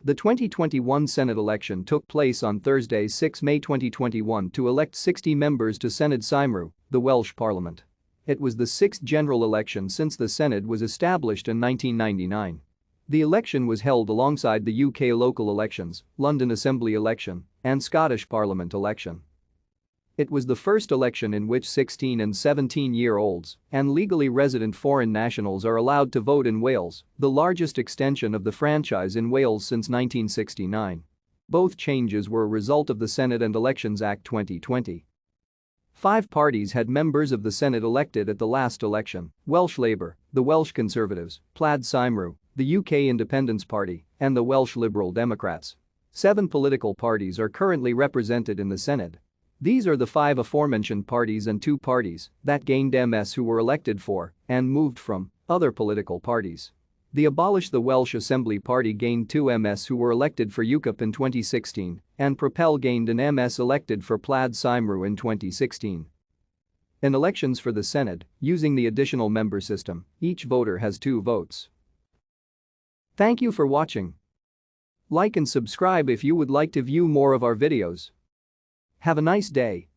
The 2021 Senedd election took place on Thursday, 6 May 2021 to elect 60 members to Senedd Cymru, the Welsh Parliament. It was the sixth general election since the Senedd was established in 1999. The election was held alongside the UK local elections, London Assembly election, and Scottish Parliament election. It was the first election in which 16 and 17-year-olds and legally resident foreign nationals are allowed to vote in Wales, the largest extension of the franchise in Wales since 1969. Both changes were a result of the Senedd and Elections Act 2020. 5 parties had members of the Senedd elected at the last election: Welsh Labour, the Welsh Conservatives, Plaid Cymru, the UK Independence Party, and the Welsh Liberal Democrats. 7 political parties are currently represented in the Senedd. These are the 5 aforementioned parties and 2 parties that gained MS who were elected for and moved from other political parties. The Abolish the Welsh Assembly Party gained 2 MS who were elected for UKIP in 2016, and Propel gained an MS elected for Plaid Cymru in 2016. In elections for the Senedd, using the additional member system, each voter has 2 votes. Thank you for watching. Like and subscribe if you would like to view more of our videos. Have a nice day.